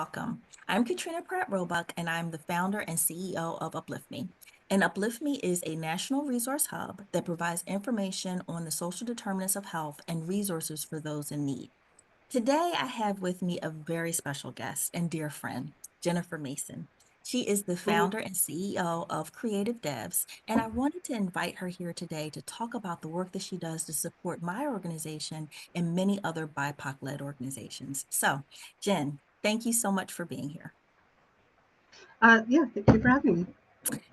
Welcome. I'm Katrina Pratt Roebuck, and I'm the founder and CEO of Uplifme. And Uplifme is a national resource hub that provides information on the social determinants of health and resources for those in need. Today, I have with me a very special guest and dear friend, Jennifer Mason. She is the Mhm. founder and CEO of Creative Devs, and I wanted to invite her here today to talk about the work that she does to support my organization and many other BIPOC led organizations. So, Jen, thank you so much for being here. Yeah, thank you for having me.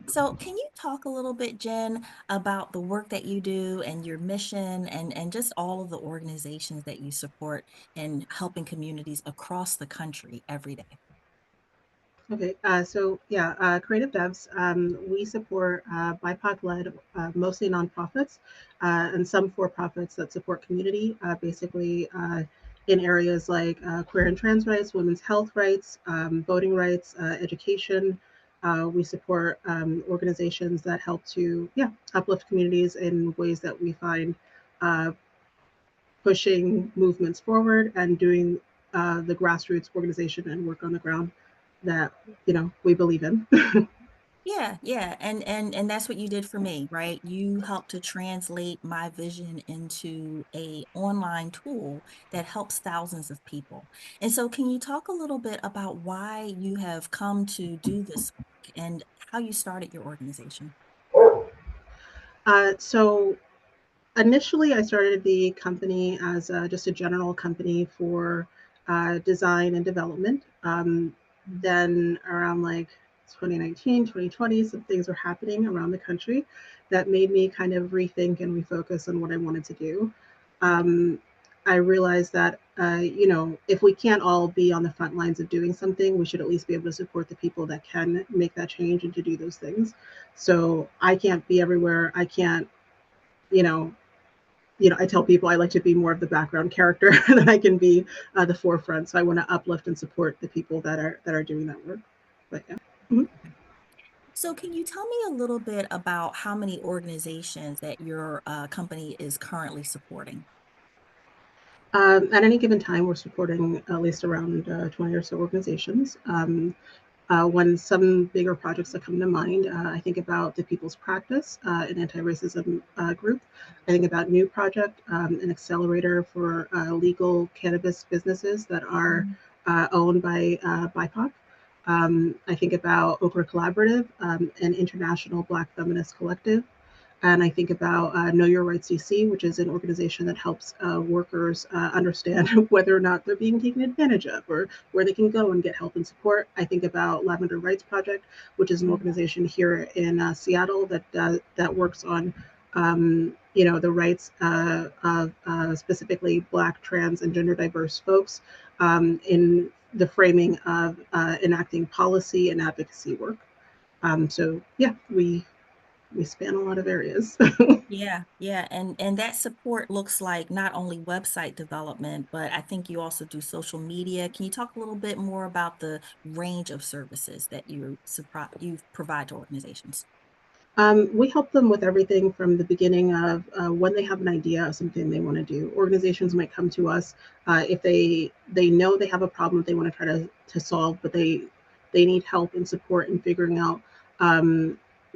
So, can you talk a little bit, Jen, about the work that you do and your mission and just all of the organizations that you support in helping communities across the country every day? Okay, Creative Devs, we support BIPOC-led, mostly nonprofits, and some for-profits that support community, in areas like queer and trans rights, women's health rights, voting rights, education. We support organizations that help to, uplift communities in ways that we find uh, pushing movements forward and doing the grassroots organization and work on the ground that we believe in. Yeah, yeah, and that's what you did for me, right? You helped to translate my vision into a online tool that helps thousands of people. And so can you talk a little bit about why you have come to do this work and how you started your organization? So initially, I started the company as just a general company for design and development. Then around like 2019, 2020, some things were happening around the country that made me kind of rethink and refocus on what I wanted to do. Um, I realized that, if we can't all be on the front lines of doing something, we should at least be able to support the people that can make that change and to do those things. So I can't be everywhere. I can't, you know, I tell people I like to be more of the background character than I can be the forefront. So I want to uplift and support the people that are doing that work. But yeah. Mhm. So can you tell me a little bit about how many organizations that your company is currently supporting? At any given time, we're supporting at least around 20 or so organizations. When some bigger projects that come to mind, I think about the People's Practice, an anti-racism group. I think about New Project, an accelerator for legal cannabis businesses that are owned by BIPOC. I think about Okra Collaborative, an international Black feminist collective. And I think about Know Your Rights DC, which is an organization that helps workers understand whether or not they're being taken advantage of or where they can go and get help and support. I think about Lavender Rights Project, which is an Mhm. organization here in Seattle that works on the rights of specifically Black, trans, and gender diverse folks in the framing of enacting policy and advocacy work. So yeah, we span a lot of areas. Yeah, yeah, and that support looks like not only website development, but I think you also do social media. Can you talk a little bit more about the range of services that you provide to organizations? We help them with everything from the beginning of when they have an idea of something they want to do. Organizations might come to us if they know they have a problem they want to try to solve, but they need help and support in figuring out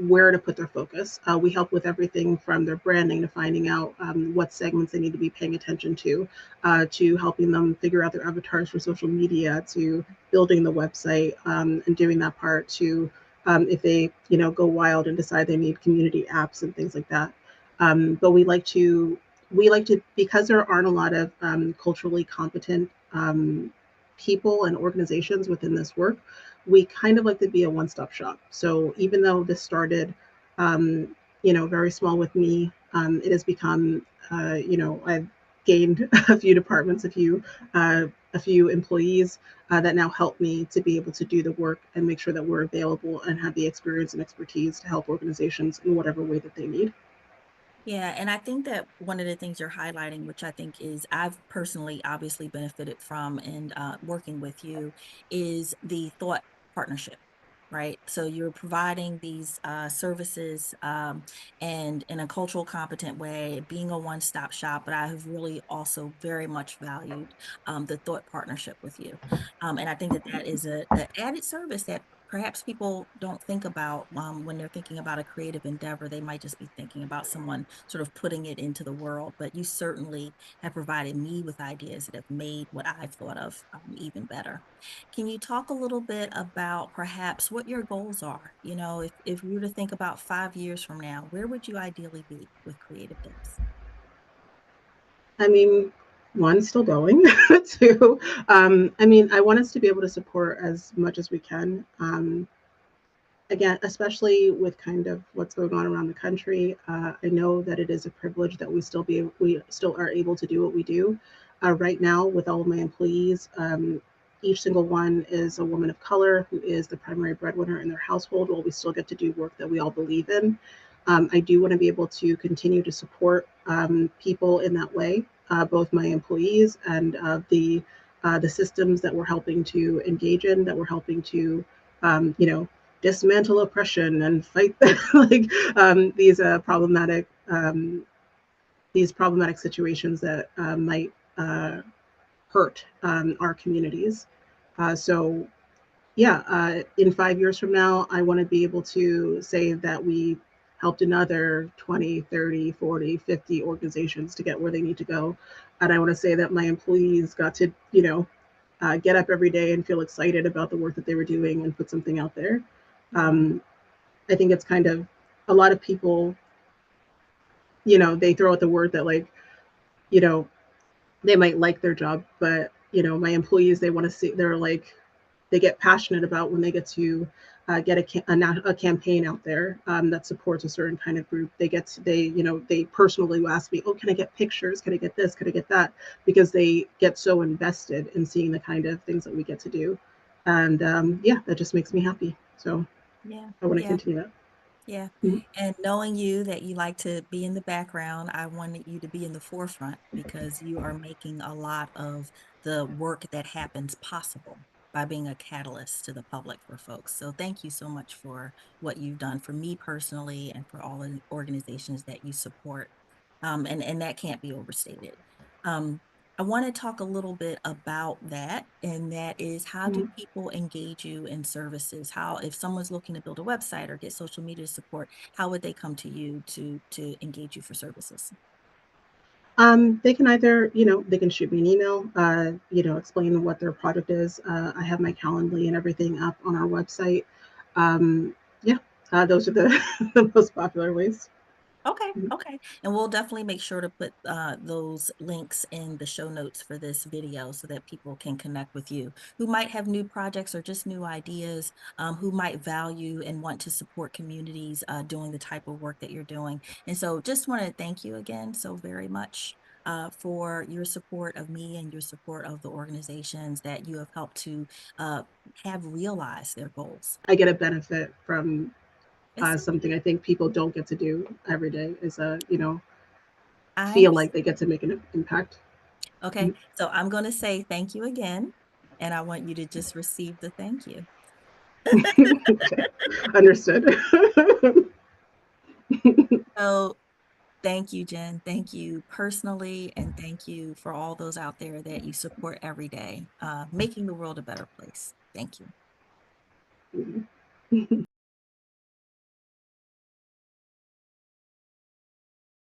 where to put their focus. We help with everything from their branding to finding out what segments they need to be paying attention to helping them figure out their avatars for social media, to building the website and doing that part, to if they go wild and decide they need community apps and things like that. But we like to because there aren't a lot of culturally competent people and organizations within this work. We kind of like to be a one-stop shop. So even though this started, very small with me, it has become, I've gained a few departments, a few employees that now help me to be able to do the work and make sure that we're available and have the experience and expertise to help organizations in whatever way that they need. Yeah, and I think that one of the things you're highlighting, which I think is I've personally obviously benefited from in working with you, is the thought partnership. right? So you're providing these services and in a cultural competent way, being a one-stop shop. But I have really also very much valued the thought partnership with you, and I think that that is a added service that perhaps people don't think about when they're thinking about a creative endeavor. They might just be thinking about someone sort of putting it into the world, but you certainly have provided me with ideas that have made what I've thought of even better. Can you talk a little bit about perhaps what your goals are? You know, if we were to think about 5 years from now, where would you ideally be with Creative Dose? I mean, one, still going. Two, I mean, I want us to be able to support as much as we can. Again, especially with kind of what's going on around the country, I know that it is a privilege that we still are able to do what we do. Right now, with all of my employees, each single one is a woman of color who is the primary breadwinner in their household. While we still get to do work that we all believe in, I do want to be able to continue to support people in that way, both my employees and the systems that we're helping to engage in, that we're helping to, you know, dismantle oppression and fight like these problematic situations that might hurt our communities. So yeah, in 5 years from now, I want to be able to say that we helped another 20, 30, 40, 50 organizations to get where they need to go. And I want to say that my employees got to, get up every day and feel excited about the work that they were doing and put something out there. Yeah. Um, I think it's kind of a lot of people, they throw out the word that, like, you know, they might like their job, but, my employees, they want to see, they're like, they get passionate about when they get to get a campaign out there that supports a certain kind of group. They personally ask me, oh, can I get pictures? Can I get this? Can I get that? Because they get so invested in seeing the kind of things that we get to do. And yeah, that just makes me happy. So Yeah. I want to Yeah. continue that. Yeah, Mhm. and knowing you that you like to be in the background, I wanted you to be in the forefront because you are making a lot of the work that happens possible by being a catalyst to the public for folks. So thank you so much for what you've done for me personally and for all the organizations that you support. And that can't be overstated. Um, I want to talk a little bit about that, and that is how do Mhm. people engage you in services? How, if someone's looking to build a website or get social media support, how would they come to you to engage you for services? They can either, they can shoot me an email, explain what their project is. I have my Calendly and everything up on our website. Yeah, those are the, the most popular ways. Okay, Mhm. okay. And we'll definitely make sure to put those links in the show notes for this video so that people can connect with you who might have new projects or just new ideas, who might value and want to support communities doing the type of work that you're doing. And so just want to thank you again so very much for your support of me and your support of the organizations that you have helped to uh, have realized their goals. I get a benefit from Yes, something I think people don't get to do every day is, I feel like understand. they get to make an impact. Okay, Mhm. so I'm gonna say thank you again, and I want you to just receive the thank you. Okay, understood. So, thank you, Jen. Thank you personally, and thank you for all those out there that you support every day, making the world a better place. Thank you.